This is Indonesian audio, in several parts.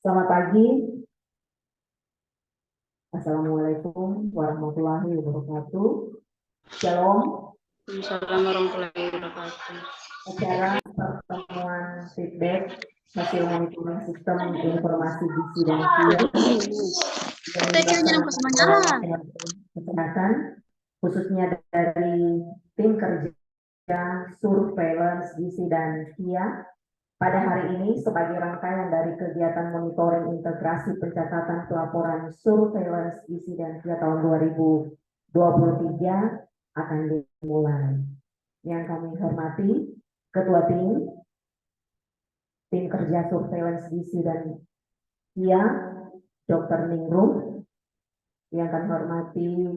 Selamat pagi. Assalamualaikum warahmatullahi wabarakatuh. Shalom. Assalamualaikum warahmatullahi wabarakatuh. Acara pertemuan feedback hasil monitoring sistem informasi gizi dan KIA yang dilaksanakan oleh Kementerian Kesehatan, khususnya dari tim kerja surveillance gizi dan KIA pada hari ini sebagai rangkaian dari kegiatan monitoring integrasi pencatatan pelaporan surveillance gizi dan KIA tahun 2023 akan dimulai. Yang kami hormati Ketua tim kerja surveillance gizi dan KIA, Dr. Ningrum. Yang kami hormati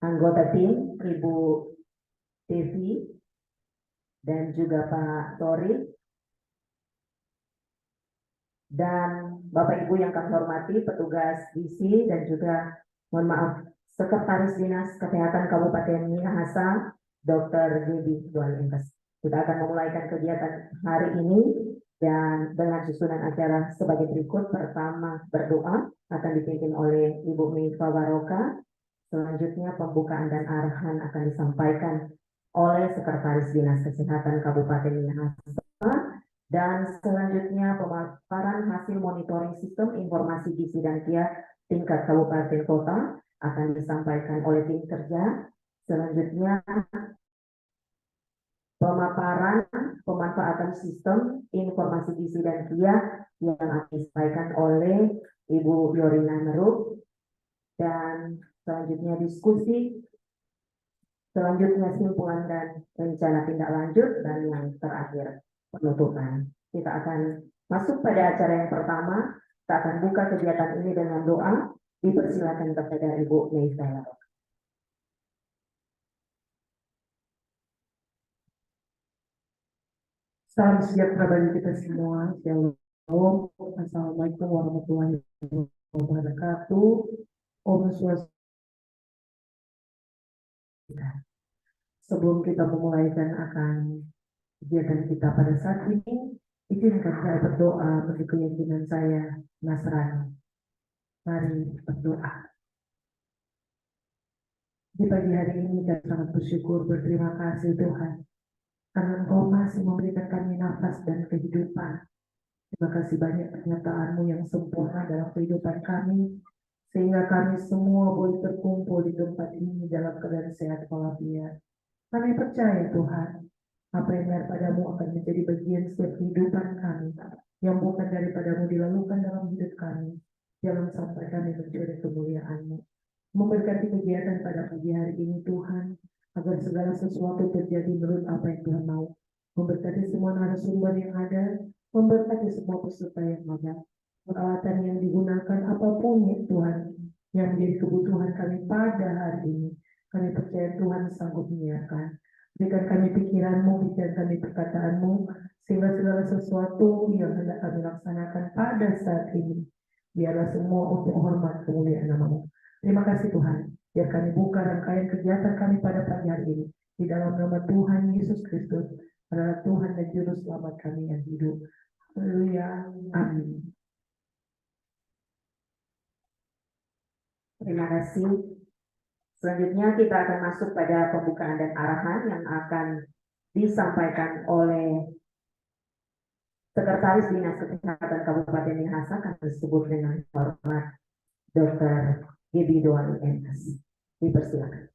anggota tim Ibu Devi dan juga Pak Tori, dan Bapak Ibu yang kami hormati petugas gizi dan juga mohon maaf Sekretaris Dinas Kesehatan Kabupaten Minahasa, Dr. Debbie Dualientas. Kita akan memulaikan kegiatan hari ini dan dengan susunan acara sebagai berikut. Pertama, berdoa akan dipimpin oleh Ibu Mifa Baroka. Selanjutnya pembukaan dan arahan akan disampaikan oleh Sekretaris Dinas Kesehatan Kabupaten Minahasa. Dan selanjutnya pemaparan hasil monitoring sistem informasi gizi dan KIA tingkat kabupaten kota akan disampaikan oleh tim kerja. Selanjutnya pemaparan pemanfaatan sistem informasi gizi dan KIA yang akan disampaikan oleh Ibu Yorina Meruk. Dan selanjutnya diskusi, selanjutnya simpulan dan rencana tindak lanjut, dan yang terakhir penutupan. Kita akan masuk pada acara yang pertama. Kita akan buka kegiatan ini dengan doa. Dipersilakan kepada Ibu Meisa. Salam sejahtera bagi kita semua. Shalom. Assalamualaikum warahmatullahi wabarakatuh. Om Swastiastu. Sebelum kita memulaikan akan kegiatan kita pada saat ini, izinkan saya berdoa bagi keyakinan saya Nasrani. Mari berdoa. Di pagi hari ini kita sangat bersyukur, berterima kasih Tuhan, karena Engkau masih memberikan kami nafas dan kehidupan. Terima kasih banyak pernyataan-Mu yang sempurna dalam kehidupan kami, sehingga kami semua boleh terkumpul di tempat ini dalam keadaan sehat walafiat. Kami percaya Tuhan, apa yang daripadamu akan menjadi bagian setiap kehidupan kami, yang bukan daripadamu dilakukan dalam hidup kami. Jangan sampai kami mencuri kemuliaan-Mu. Memberkati kegiatan pada pagi hari ini Tuhan, agar segala sesuatu terjadi menurut apa yang Tuhan mau. Memberkati semua narasumber yang ada, memberkati semua peserta yang ada, peralatan yang digunakan apapun ya Tuhan, yang menjadi kebutuhan kami pada hari ini. Kami percaya Tuhan sanggup menyiapkan. Berikan kami pikiran-Mu, berikan kami perkataan-Mu, sehingga segala sesuatu yang hendak kami laksanakan pada saat ini, biarlah semua untuk hormat kemuliaan nama-Mu. Terima kasih Tuhan, biar kami buka rangkaian kegiatan kami pada pagi hari ini di dalam nama Tuhan Yesus Kristus, adalah Tuhan dan Juru Selamat kami yang hidup. Haleluya, amin. Terima kasih. Selanjutnya kita akan masuk pada pembukaan dan arahan yang akan disampaikan oleh Sekretaris Dinas Kesehatan Kabupaten Minahasa, kami disebut dengan hormat Dr. Debbie Dualientas. Dipersilakan.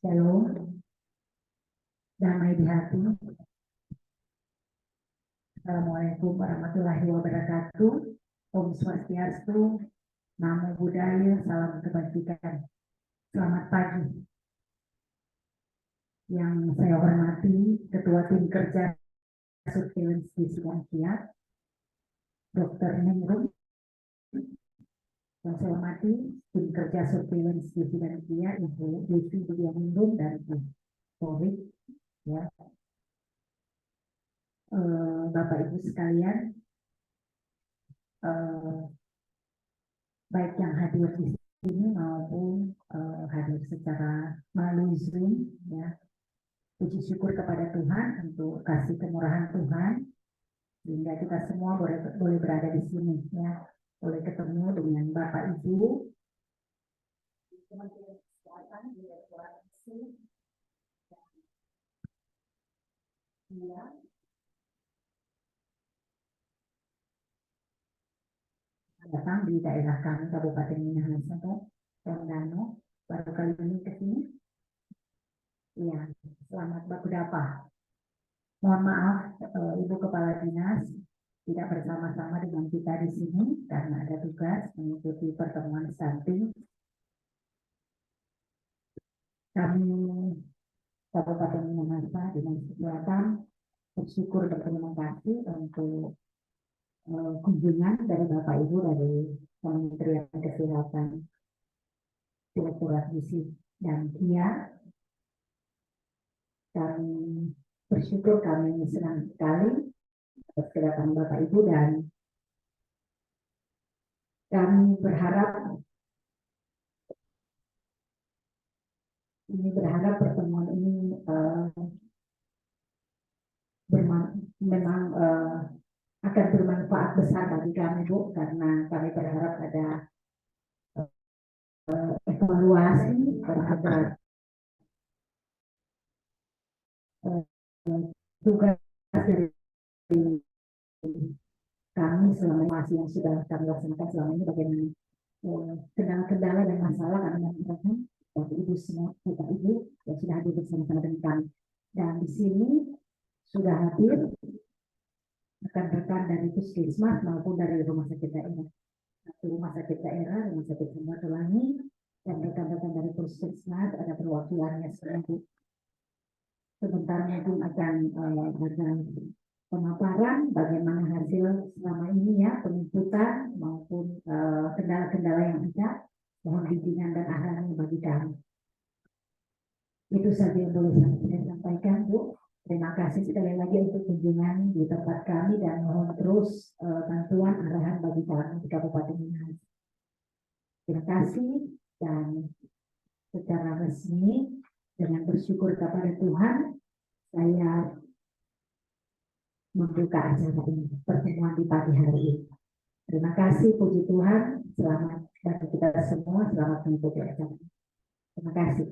Shalom, damai di hati. Assalamualaikum warahmatullahi wabarakatuh. Om Swastiastu, Namo Buddhaya, salam kebajikan. Selamat pagi. Yang saya hormati Ketua Tim Kerja Surveillance di Sidang Kiat, Dr. Ningrum. Yang saya hormati Tim Kerja Surveillance di Sidang Kiat, Ibu Devi Budianingrum dan Ibu Polri. Ya. Bapak Ibu sekalian, baik yang hadir di sini maupun hadir secara melalui Zoom, ya. Puji syukur kepada Tuhan untuk kasih kemurahan Tuhan sehingga kita semua boleh berada di sini, ya, boleh ketemu dengan Bapak Ibu Kementerian Kesehatan, Direktorat Isi, ya, datang di daerah kami Kabupaten Minahasa, Tondano, baru kali ini ke sini. Ya, selamat baku dapa. Mohon maaf, Ibu Kepala Dinas tidak bersama-sama dengan kita di sini karena ada tugas mengikuti pertemuan stunting. Kami Kabupaten Minahasa Dinas Kesehatan bersyukur dan berterima kasih untuk kunjungan dari Bapak Ibu dari Kementerian Kesehatan, Direktorat Gizi dan Kia. Kami bersyukur, kami senang sekali atas kedatangan Bapak Ibu dan kami berharap pertemuan ini memang akan bermanfaat besar bagi kami, Bu, karena kami berharap ada evaluasi terhadap tugas dari kami selama masih yang sudah kami laksanakan selama ini, bagaimana kendala-kendala dan masalah kami lakukan. Bapak Ibu semua, Bapak Ibu yang sudah hadir bersama-sama dengan kami, dan di sini sudah hadir rekan-rekan dari Puskesmas maupun dari rumah sakit daerah, rumah sakit Samratulangi, dan rekan-rekan dari Puskesmas ada perwakilannya semua. Sebentar mungkin akan ada pemaparan bagaimana hasil selama ini, ya, penuntutan maupun kendala-kendala yang ada. Mohon bimbingan dan arahan bagi kami. Itu saja yang boleh saya sampaikan, Bu. Terima kasih sekali lagi untuk kunjungan di tempat kami dan mohon terus bantuan arahan bagi kami di Kabupaten Minahasa. Terima kasih, dan secara resmi dengan bersyukur kepada Tuhan, saya membuka acara ini, pertemuan di pagi hari ini. Terima kasih, puji Tuhan, selamat bagi kita semua, selamat mengikuti acara. Terima kasih.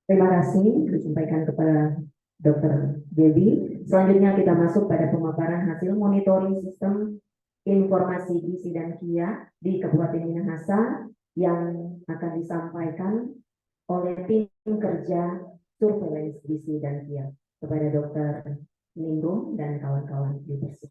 Terima kasih disampaikan kepada Dr. Devi. Selanjutnya kita masuk pada pemaparan hasil monitoring sistem informasi gizi dan KIA di Kabupaten Minahasa yang akan disampaikan oleh tim kerja surveillance gizi dan KIA kepada Dr. Ningrum dan kawan-kawan di Persib.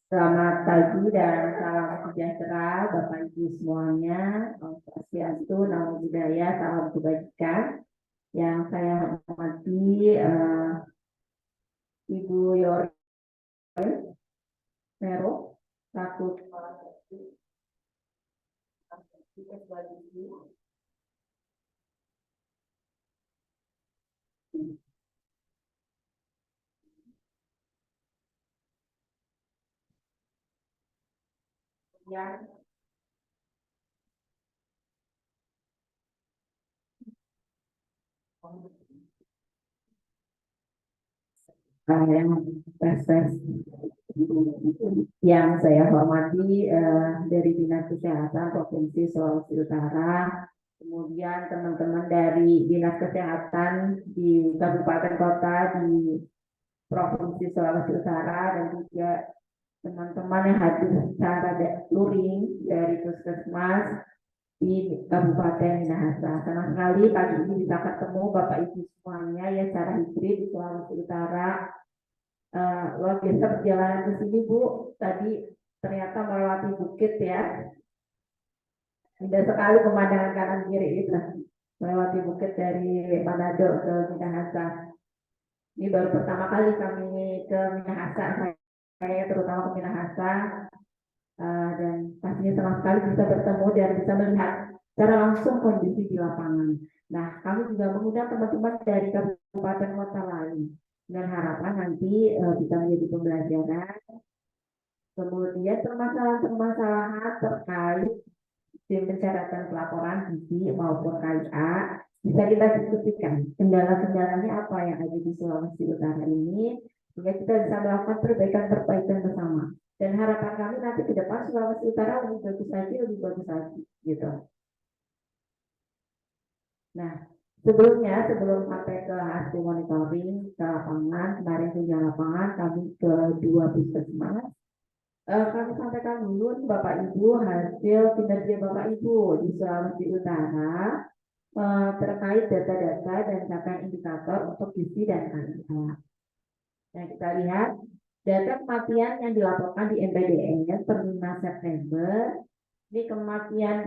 Selamat pagi dan salam sejahtera Bapak Ibu semuanya. Om Swastiastu, Namo Buddhaya, salam kebajikan. Yang saya hormati Ibu Yor Vero, selaku Ya. Yang tes yang saya hormati dari Dinas Kesehatan Provinsi Sulawesi Utara, kemudian teman-teman dari Dinas Kesehatan di kabupaten kota di Provinsi Sulawesi Utara, dan juga teman-teman yang hadir secara luring dari Puskesmas di Kabupaten Minahasa. Senang sekali pagi ini bisa ketemu Bapak Ibu semuanya ya secara hibrid di Sulawesi Utara. Luar biasa perjalanan ke sini Bu, tadi ternyata melewati bukit ya. Indah sekali pemandangan kanan kiri itu, melewati bukit dari Manado ke Minahasa. Ini baru pertama kali kami ke Minahasa, saya terutama ke Minahasa, dan pastinya senang sekali bisa bertemu dan bisa melihat secara langsung kondisi di lapangan. Nah, kami juga mengundang teman-teman dari kabupaten kota lain dengan harapan nanti bisa menjadi pembelajaran. Kemudian permasalahan-permasalahan terkait tim pencatatan pelaporan gizi maupun KIA bisa kita diskusikan kendala-kendalanya apa yang ada di Sulawesi Utara ini, sehingga kita bisa melakukan perbaikan-perbaikan bersama. Dan harapan kami nanti ke depan Sulawesi Utara lebih bagus lagi, gitu. Nah, sebelum sampai ke hasil monitoring ke lapangan, kemarin kunjungan lapangan kami ke 2 puskesmas. Kami sampaikan dulu nih Bapak Ibu hasil kinerja Bapak Ibu di Sulawesi Utara terkait data-data dan capaian indikator untuk gizi dan KIA. Nah, kita lihat data kematian yang dilaporkan di MPDS per 5 September. Ini kematian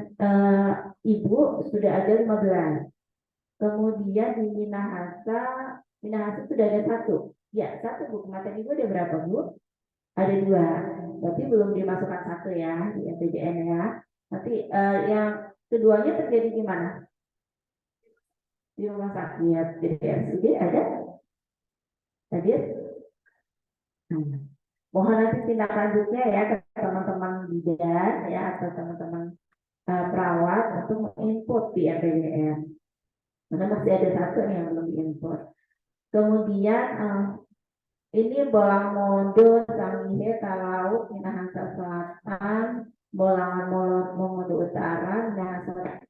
ibu sudah ada 15. Kemudian di Minahasa sudah ada 1. Ya, 1 Bu. Kematian ibu ada berapa Bu? Ada 2. Berarti belum dimasukkan 1 ya di MPDN ya. Nanti yang keduanya terjadi di mana? Di rumah sakit. Di RSUD ada? Hadir? Mohon nanti tindak lanjutnya ya ke teman-teman bidan ya atau teman-teman perawat untuk menginput di MPDN. Karena masih ada 1 yang belum diinput. Kemudian ini Bolang Mondo, Sangihe, Talaut, Minahasa Selatan, Bolangan Mondo Utara, Minahasa.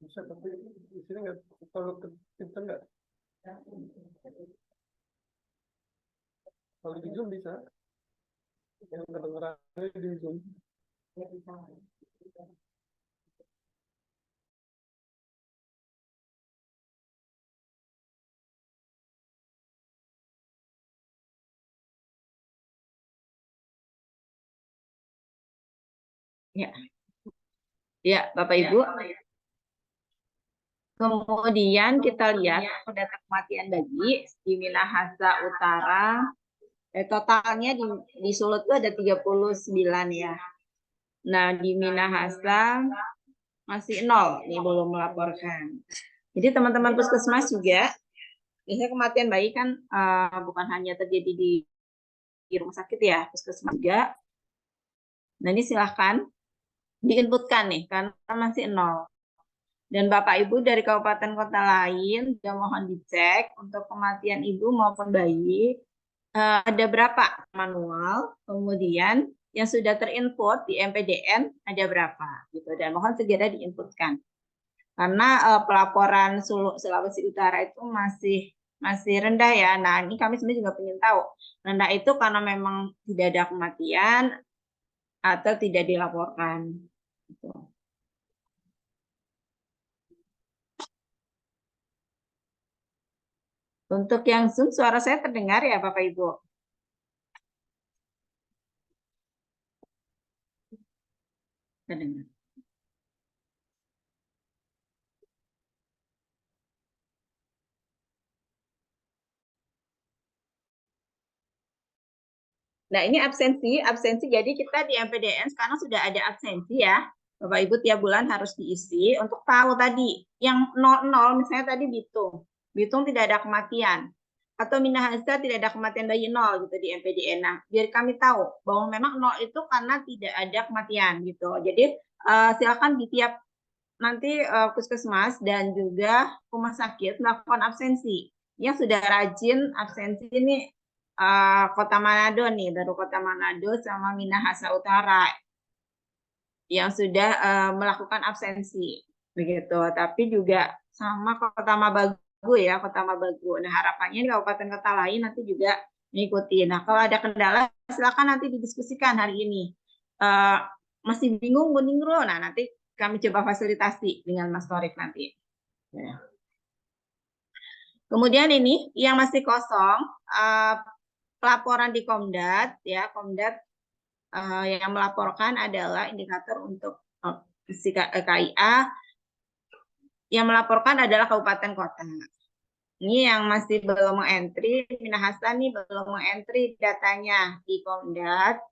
Bisa, tapi di sini nggak terlalu kenceng nggak? Kalau di Zoom bisa. Yang kedengerannya di Zoom. Ya, ya Bapak Ibu. Kemudian kita lihat data kematian bayi di Minahasa Utara. Totalnya di Solo itu ada 39 ya. Nah, di Minahasa masih 0 nih, belum melaporkan. Jadi teman-teman puskesmas juga, biasanya kematian bayi kan bukan hanya terjadi di rumah sakit ya, puskesmas juga. Nah, ini silahkan diinputkan nih karena masih 0. Dan Bapak Ibu dari kabupaten kota lain juga mohon dicek untuk kematian ibu maupun bayi ada berapa manual, kemudian yang sudah terinput di MPDN ada berapa gitu, dan mohon segera diinputkan karena pelaporan Sulawesi Utara itu masih rendah ya. Nah, ini kami sebenarnya juga ingin tahu rendah itu karena memang tidak ada kematian atau tidak dilaporkan gitu. Untuk yang Zoom, suara saya terdengar ya Bapak Ibu? Terdengar. Nah, ini absensi. Jadi kita di MPDN sekarang sudah ada absensi ya. Bapak Ibu tiap bulan harus diisi untuk tahu tadi yang 00 misalnya tadi Bitung tidak ada kematian. Atau Minahasa tidak ada kematian bayi 0 gitu di MPDN. Nah, biar kami tahu bahwa memang 0 itu karena tidak ada kematian gitu. Jadi silakan di tiap nanti puskesmas dan juga rumah sakit melakukan absensi. Yang sudah rajin absensi ini Kota Manado nih, baru Kota Manado sama Minahasa Utara yang sudah melakukan absensi begitu. Tapi juga sama Kota Mabagu ya, Kota Mabagu. Nah, harapannya di kabupaten kota lain nanti juga mengikuti. Nah, kalau ada kendala silakan nanti didiskusikan hari ini. Masih bingung Guningro? Nah, nanti kami coba fasilitasi dengan Mas Torik nanti. Ya. Kemudian ini yang masih kosong, pelaporan di Komdat, ya Komdat yang melaporkan adalah indikator untuk KIA, yang melaporkan adalah kabupaten kota. Ini yang masih belum mengentry, Minahasa nih belum mengentry datanya di Komdat.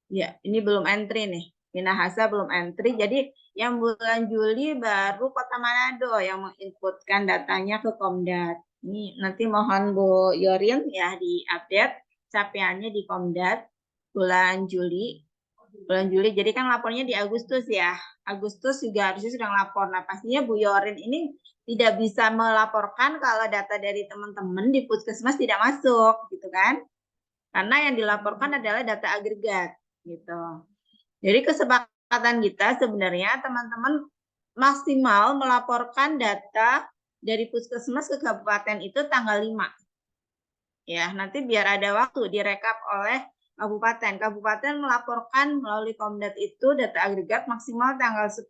Ya ini belum entry nih. Minahasa belum entry, jadi yang bulan Juli baru Kota Manado yang menginputkan datanya ke Komdat. Ini nanti mohon Bu Yorin ya diupdate capaiannya di Komdat bulan Juli. Bulan Juli, jadi kan lapornya di Agustus ya. Agustus juga harusnya sudah lapor. Nah pastinya Bu Yorin ini tidak bisa melaporkan kalau data dari teman-teman di puskesmas tidak masuk, gitu kan? Karena yang dilaporkan adalah data agregat, gitu. Jadi kesepakatan kita sebenarnya teman-teman maksimal melaporkan data dari puskesmas ke kabupaten itu tanggal 5. Ya, nanti biar ada waktu direkap oleh kabupaten. Kabupaten melaporkan melalui Komdat itu data agregat maksimal tanggal 10.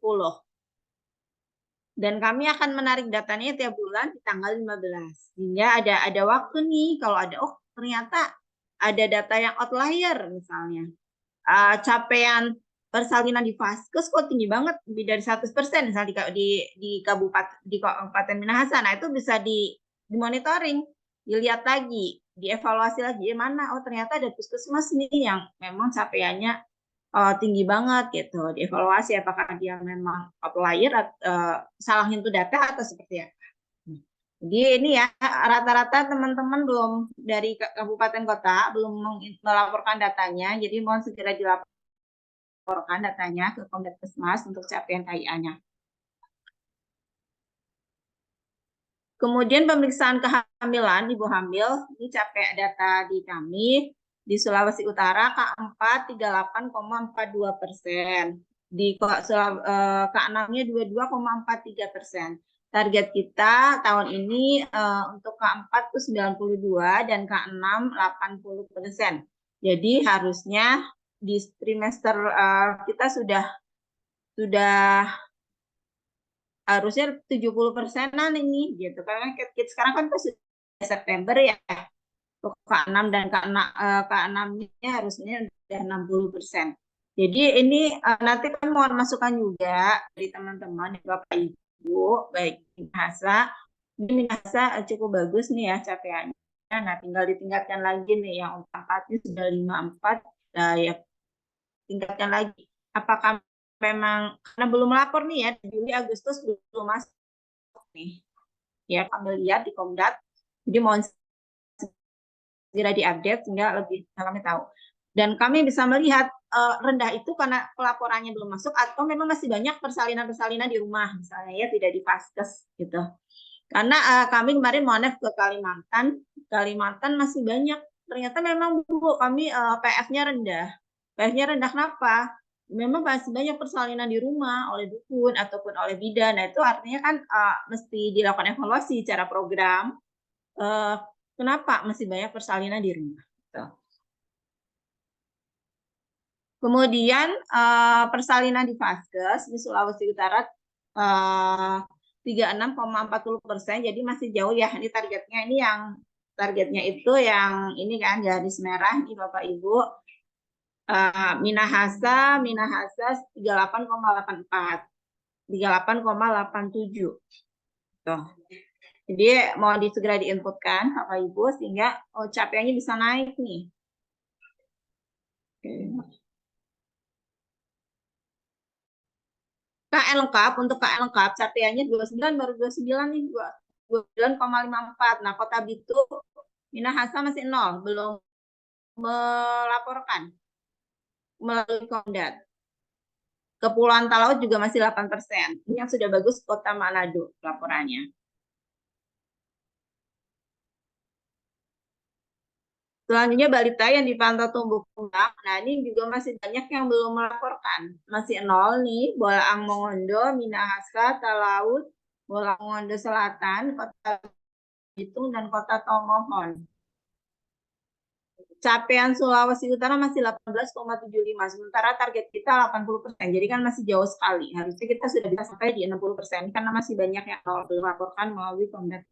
Dan kami akan menarik datanya tiap bulan di tanggal 15. Sehingga ada waktu nih kalau ada ternyata ada data yang outlier misalnya. Capaian persalinan di Vaskes kok tinggi banget, lebih dari 100% misalnya di Kabupaten Minahasa. Nah, itu bisa dimonitoring, dilihat lagi, dievaluasi lagi mana ternyata ada puskesmas nih yang memang capaiannya tinggi banget gitu. Dievaluasi apakah dia memang outlier salah nyentuh data atau seperti apa. Jadi ini ya rata-rata teman-teman belum dari kabupaten kota belum melaporkan datanya, jadi mohon segera dilaporkan datanya ke Komdetkesmas untuk capaian KIA-nya. Kemudian pemeriksaan kehamilan ibu hamil, ini capaian data di kami di Sulawesi Utara K4 38,42%, di K6-nya 22,43%. Target kita tahun ini untuk K4 itu 92 dan K6 80%. Jadi harusnya di trimester kita sudah harusnya 70%-an ini gitu. Karena kita sekarang kan sudah September ya. Untuk K6 dan K6-nya harusnya sudah 60%. Jadi ini nanti kan mohon masukan juga dari teman-teman Bapak Ibu, baik Minahasa. Ini Minahasa cukup bagus nih ya capaiannya. Nah, tinggal ditingkatkan lagi nih yang untuk angkatnya sudah 54. Nah, ya tingkatkan lagi. Apakah memang karena belum melapor nih ya, Juli Agustus belum masuk nih. Ya, kami lihat di Komdat. Jadi mohon segera diupdate sehingga lebih kami tahu. Dan kami bisa melihat rendah itu karena pelaporannya belum masuk atau memang masih banyak persalinan-persalinan di rumah misalnya ya, tidak di vaskes gitu. Karena kami kemarin monef ke Kalimantan masih banyak. Ternyata memang Bu, kami PF-nya rendah. PF-nya rendah kenapa? Memang masih banyak persalinan di rumah oleh dukun ataupun oleh bidan. Nah, itu artinya kan mesti dilakukan evaluasi secara program. Kenapa masih banyak persalinan di rumah? Gitu. Kemudian persalinan di vaskes di Sulawesi Utara 36,40%, jadi masih jauh ya. Ini targetnya, ini yang targetnya itu yang ini kan garis merah nih Bapak Ibu. Minahasa 38,84, 38,87. Tuh. Jadi mau segera diinputkan Bapak Ibu sehingga capaiannya bisa naik nih. Oke. KL lengkap, untuk KL lengkap capaiannya 29 baru 29 nih, 29,54. Nah, Kota Bitung, Minahasa masih 0, belum melaporkan melalui Komdat. Kepulauan Talaut juga masih 8%. Ini yang sudah bagus Kota Manado laporannya. Selanjutnya balita yang dipantau tumbuh kembang. Nah, ini juga masih banyak yang belum melaporkan. Masih 0 nih, Bolaang Mongondo, Minahasa, Talaut, Bolaang Mongondo Selatan, Kota Bitung, dan Kota Tomohon. Capaian Sulawesi Utara masih 18,75, sementara target kita 80%. Jadi kan masih jauh sekali. Harusnya kita sudah bisa sampai di 60% karena masih banyak yang belum melaporkan melalui Komdat.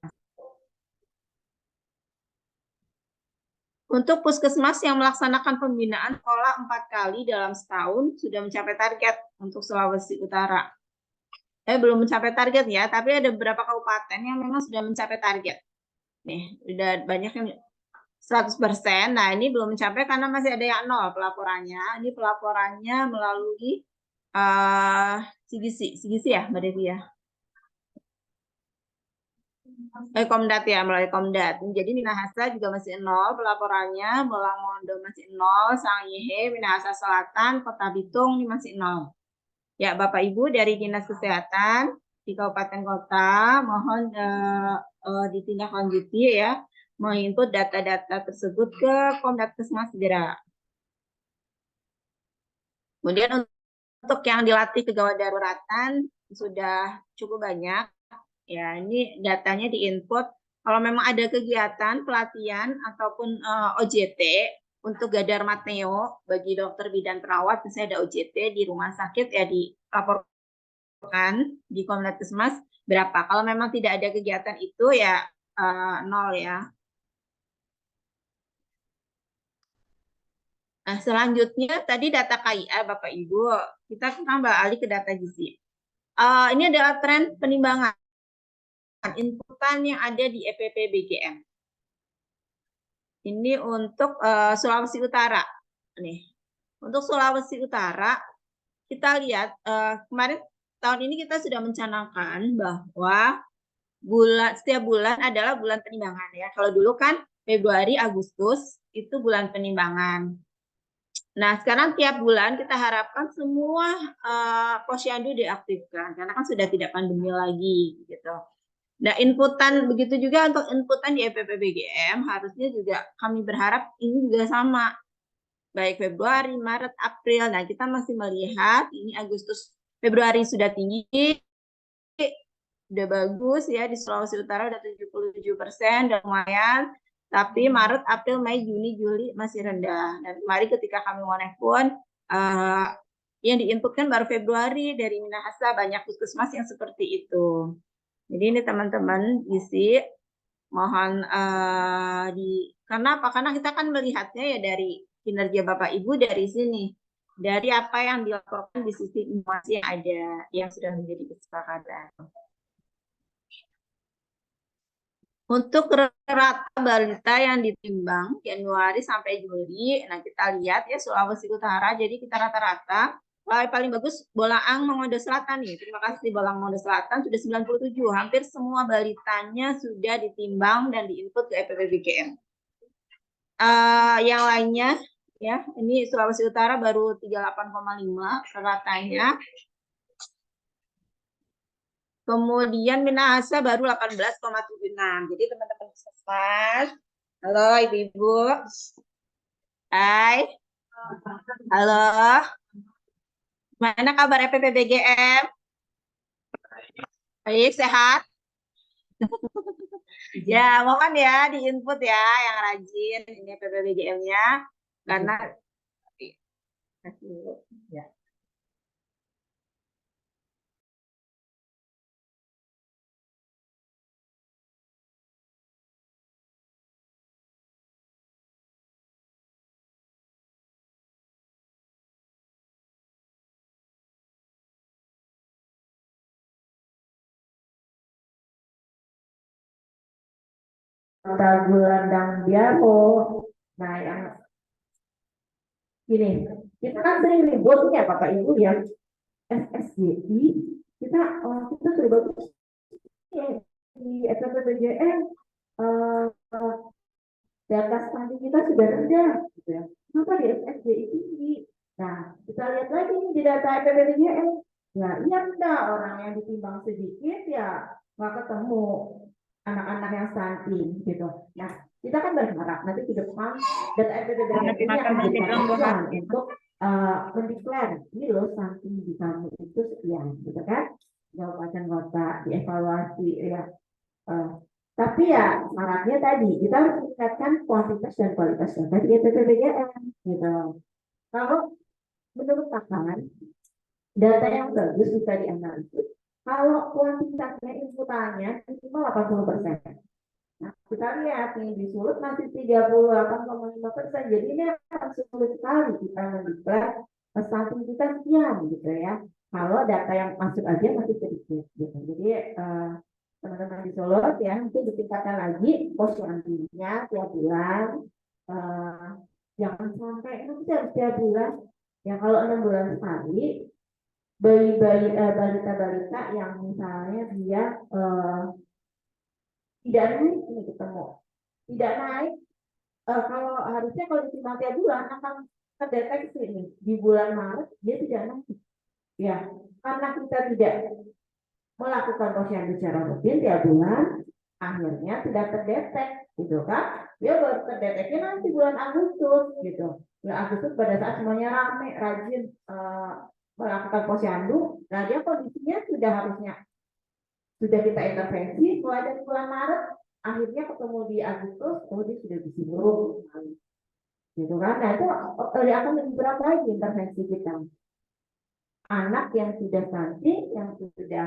Untuk puskesmas yang melaksanakan pembinaan pola 4 kali dalam setahun sudah mencapai target untuk Sulawesi Utara. Belum mencapai target ya, tapi ada beberapa kabupaten yang memang sudah mencapai target. Nih, udah banyak yang 100%. Nah, ini belum mencapai karena masih ada yang 0 pelaporannya. Ini pelaporannya melalui CGC ya, Mbak Devi ya. Komdat ya, melalui Komdat. Jadi Minahasa juga masih 0 pelaporannya, Bolaang Mongondo masih 0, Sangihe, Minahasa Selatan, Kota Bitung ini masih 0. Ya, Bapak Ibu dari Dinas Kesehatan di kabupaten kota mohon ditindaklanjuti ya, menginput data-data tersebut ke Komdatkesmas segera. Kemudian untuk yang dilatih kegawat daruratan sudah cukup banyak. Ya, ini datanya diinput. Kalau memang ada kegiatan pelatihan ataupun OJT untuk Gadar Matneo bagi dokter bidan perawat, misalnya ada OJT di rumah sakit ya dilaporkan di Komdatkesmas berapa. Kalau memang tidak ada kegiatan itu ya 0 ya. Nah, selanjutnya tadi data KIA Bapak Ibu, kita tambah alih ke data gizi. Ini adalah tren penimbangan inputan yang ada di EPP BGM. Ini untuk Sulawesi Utara. Nih, untuk Sulawesi Utara, kita lihat kemarin tahun ini kita sudah mencanangkan bahwa setiap bulan adalah bulan penimbangan ya. Kalau dulu kan Februari, Agustus itu bulan penimbangan. Nah, sekarang tiap bulan kita harapkan semua posyandu diaktifkan karena kan sudah tidak pandemi lagi gitu. Nah, inputan begitu juga untuk inputan di EPP BGM harusnya juga kami berharap ini juga sama. Baik Februari, Maret, April. Nah, kita masih melihat ini Agustus, Februari sudah tinggi, udah bagus ya di Sulawesi Utara udah 77%, udah lumayan. Tapi Maret, April, Mei, Juni, Juli masih rendah. Dan kemarin ketika kami monef pun yang diinputkan baru Februari dari Minahasa, banyak puskesmas yang seperti itu. Jadi ini teman-teman gizi mohon karena apa? Karena kita kan melihatnya ya dari kinerja Bapak Ibu dari sini, dari apa yang dilaporkan di sisi informasi yang ada yang sudah menjadi kesepakatan. Untuk rata balita yang ditimbang Januari sampai Juli, nah kita lihat ya Sulawesi Utara, jadi kita rata-rata paling bagus Bolaang Mongondo Selatan nih. Terima kasih Bolaang Mongondo Selatan sudah 97, hampir semua balitanya sudah ditimbang dan diinput ke EPP BGM. Yang lainnya Ya, ini Sulawesi Utara baru 38,5 ratanya. Kemudian Minahasa baru 18,76. Jadi teman-teman Puskesmas, halo ibu-ibu. Hai. Halo. Mana kabar EPPBGM? Baik, sehat? Ya, mohon ya di-input ya yang rajin ini EPPBGM-nya. Karena ya. Tagulandang Biaro. Nah, yang ini kita kan sering ribut ya Bapak Ibu ya, SSGI kita sudah bagus ya, di SPPBGM data stunting kita sudah rendah gitu ya. Kenapa di SSGI tinggi? Nah, kita lihat lagi nih di data SPPBGM. Ya, iya enggak, orang yang ditimbang sedikit ya nggak ketemu anak-anak yang stunting gitu. Nah, kita kan berharap nanti ke depan data SPPBGM ini akan menjadi acuan untuk mendeklar ini loh stunting di kamu itu sekian, gitu kan? Kabupaten kota dievaluasi ya. Tapi ya syaratnya tadi kita harus meningkatkan kuantitas dan kualitas data di EPPBGM gitu. Kalau menurut Kakak, data yang bagus bisa dianalisis kalau kuantitasnya inputannya minimal 80%. Nah, kita lihat nih di Sulut masih 38,5%. Jadi ini akan sulit sekali kita mendeklar stunting kita sekian gitu ya. Kalau data yang masuk aja masih sedikit gitu. Jadi teman-teman di Solo ya mungkin ditingkatkan lagi posyandunya tiap bulan. Eh, jangan sampai nanti harus tiap bulan. Ya kalau 6 bulan sekali balita-balita yang misalnya dia tidak naik ini ketemu tidak naik kalau harusnya kalau diterima tiap bulan akan terdeteksi nih di bulan Maret dia tidak naik ya karena kita tidak melakukan posyandu secara rutin tiap bulan akhirnya tidak terdetek gitu kan dia baru terdeteksi nanti bulan Agustus gitu bulan Agustus pada saat semuanya rame rajin melakukan posyandu nah dia kondisinya sudah harusnya sudah kita intervensi mulai dari bulan Maret akhirnya ketemu di Agustus kemudian sudah gizi buruk gitu kan nah itu akan lebih berat lagi intervensi kita anak yang sudah stunting yang sudah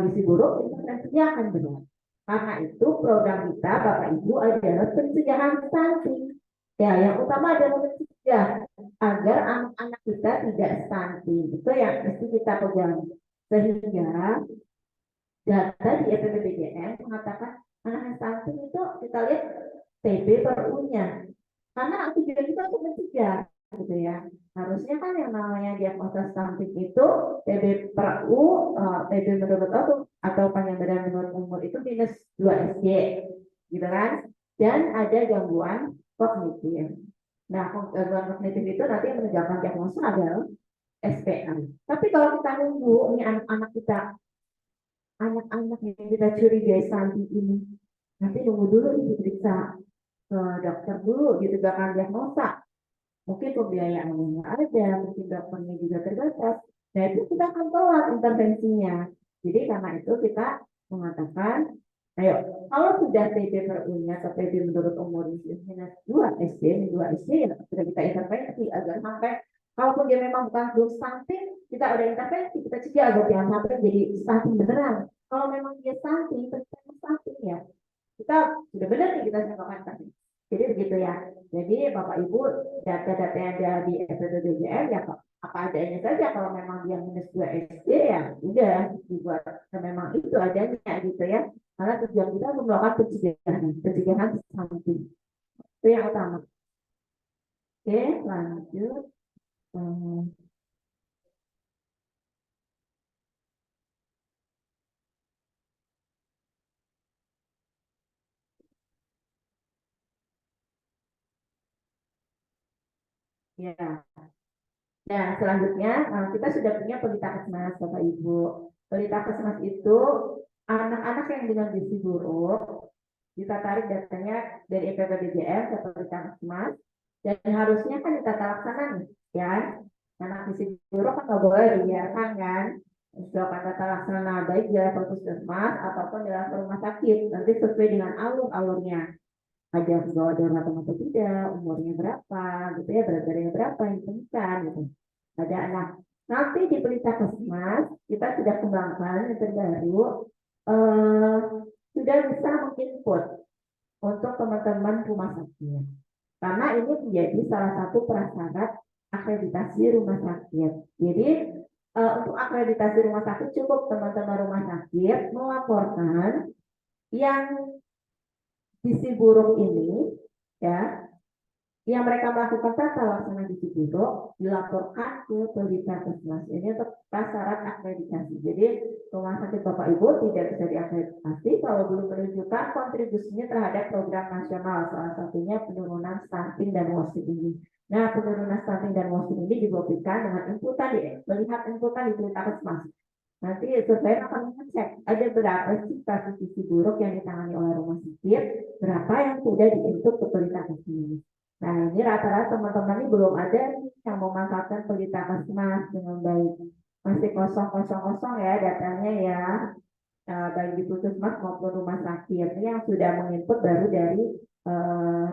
gizi buruk intervensinya akan berat karena itu program kita Bapak Ibu adalah pencegahan stunting ya yang utama adalah mencegah agar anak-anak kita tidak stunting itu yang mesti kita pegang sehingga data di EPPBGM mengatakan anak stunting itu kita lihat TB per U-nya karena tujuan kita untuk mencegah gitu ya harusnya kan yang namanya diagnosa stunting itu TB per U TB menurut atau panjang badan menurut umur itu minus 2 SG gitu kan dan ada gangguan kognitif nah gangguan kognitif itu nanti yang menegakkan diagnosa adalah SPA tapi kalau kita nunggu ini anak-anak kita anak-anak yang kita curigai stunting ini nanti nunggu dulu diperiksa ke dokter dulu ditegakkan diagnosa mungkin pembiayaannya nggak ada mungkin dokternya juga terbatas nah itu kita akan telat intervensinya jadi karena itu kita mengatakan ayo kalau sudah TB per U-nya atau TB menurut umur minus 2 SD 2 SD ya sudah kita intervensi agar sampai kalaupun dia memang bukan belum stunting kita udah intervensi kita cegah agar jangan sampai jadi stunting beneran kalau memang dia stunting ya kita sudah benar nih kita lakukan tadi jadi begitu ya jadi Bapak Ibu data-data yang ada di SPPBGM ya apa adanya saja kalau memang dia minus 2 SD ya udah dibuat memang itu adanya gitu ya karena tujuan kita untuk melakukan pencegahan stunting itu yang utama oke lanjut Ya. Nah, selanjutnya kita sudah punya pelita kesmas, Bapak Ibu. Pelita kesmas itu anak-anak yang dengan gizi buruk kita tarik datanya dari EPPDJM ke pelita kesmas dan harusnya kan ditata laksana nih, ya. Anak gizi buruk kan nggak boleh dibiarkan kan. Melakukan tata laksana baik di level puskesmas ataupun di level rumah sakit. Nanti sesuai dengan alurnya. Ada pegawai darurat atau tidak, umurnya berapa, gitu ya, berat badannya berapa yang ditemukan, gitu. Ada anak. Nanti di pelita kesmas kita sudah kembangkan yang terbaru, eh, sudah bisa menginput untuk teman-teman rumah sakit. Karena ini menjadi salah satu prasyarat akreditasi rumah sakit. Jadi untuk akreditasi rumah sakit cukup teman-teman rumah sakit melaporkan yang gizi buruk ini, ya, yang mereka melakukan tata laksana gizi buruk dilaporkan ke pelita kesmas. Ini untuk prasyarat akreditasi. Jadi rumah sakit Bapak Ibu tidak bisa diakreditasi kalau belum menunjukkan kontribusinya terhadap program nasional, salah satunya penurunan stunting dan wasting ini. Nah, penurunan stunting dan wasting ini dibuktikan dengan inputan melihat inputan di pelita kesmas. Nanti survei akan mengecek ada berapa sih kasus gizi buruk yang ditangani oleh rumah sakit, berapa yang sudah diinput ke pelita kesmas. Nah, ini rata-rata teman-teman ini belum ada yang memanfaatkan pelita kesmas dengan baik. Masih kosong-kosong ya datanya ya, baik di puskesmas maupun rumah sakit. Ini yang sudah menginput baru dari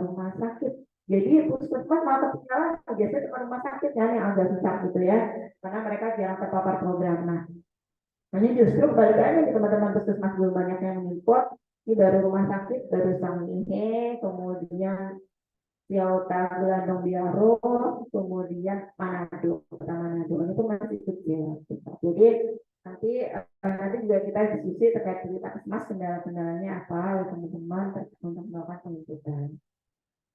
rumah sakit. Jadi puskesmas malah ketinggalan, biasanya cuma rumah sakit kan yang agak susah gitu ya, karena mereka jarang terpapar program. Nah, ini justru kebalikannya nih teman-teman puskesmas belum banyak yang menginput. Ini baru rumah sakit, baru Sangihe, kemudian Delta Gelandong Biaro, kemudian Manado, kota Manado itu masih kecil. Jadi nanti juga kita diskusi terkait pelita kesmas kendala-kendalanya apa ya teman-teman untuk melakukan penuntutan.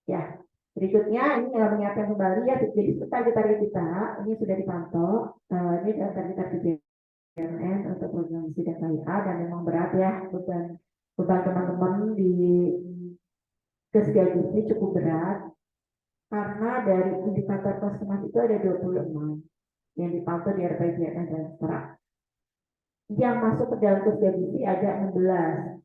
Ya, berikutnya ini mengingatkan kembali ya, jadi target kita ini sudah dipantau. Ini target BNN untuk program SIDA KIA dan memang berat ya beban teman-teman di Kesehatan ini cukup berat karena dari indikator puskesmas itu ada 26 yang dipantau di RPJMN dan STRA. Yang masuk ke dalam gizi ada 16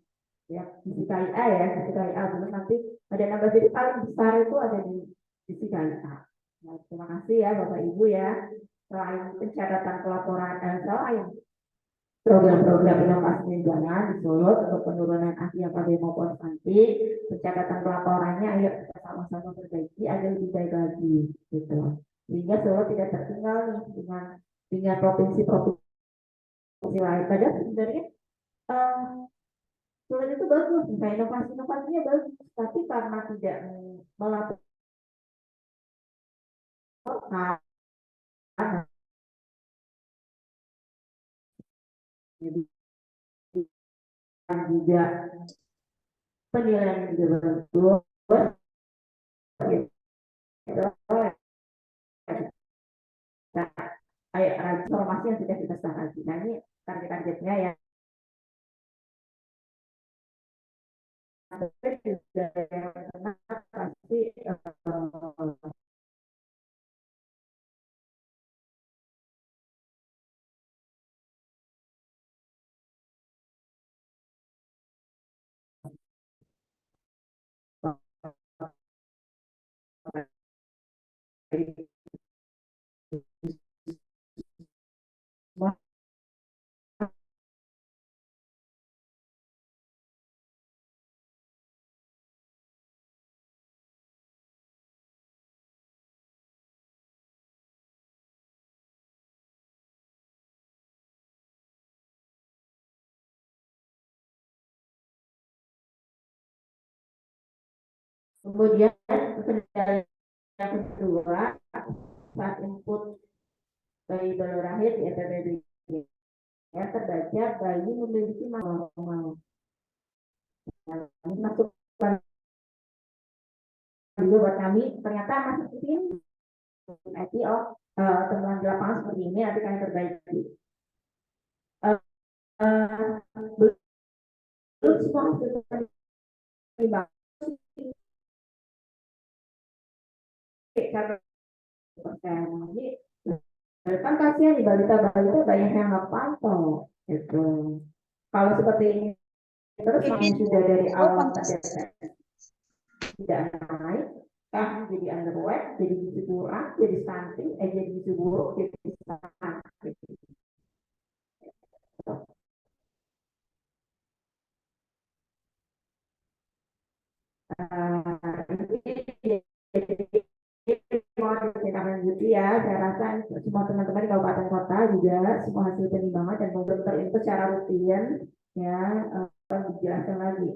ya, gizi KIA ya, gizi KIA belum nanti ada 16, jadi paling besar itu ada di gizi KIA. Nah, terima kasih ya Bapak Ibu ya. Selain pencatatan pelaporan, selain program-program inovasi tunjangan di Solo untuk penurunan AKB maupun stunting, pencatatan pelaporannya ayo kita sama-sama perbaiki agar lebih baik lagi gitu. Sehingga Solo tidak tertinggal nih dengan provinsi-provinsi lain. Padahal sebenarnya Solo itu bagus, misalnya inovasinya bagus, tapi karena tidak melaporkan jadi juga penilaian juga bagus gitu. Nah, informasi yang sudah kita sepakati. Nah, ini target-targetnya ya. Pasti kemudian kendala yang kedua saat input bayi baru lahir di EPBD ya terbaca bayi memiliki masalah normal. Ini masuk juga buat kami ternyata masih penting temuan di lapangan seperti ini nanti kami perbaiki. Belum semua hasil karena Jadi kan kasihan nih balita-balita banyak yang nggak pantau itu. Kalau seperti ini terus kami sudah dari awal saja tidak naik, jadi underweight, jadi gizi kurang, jadi stunting, jadi gizi buruk, jadi sakit. Lanjut ya, saya rasa semua teman-teman di kabupaten kota juga semua hasil penimbangan dan membentuk itu secara rutin ya, dijelaskan lagi.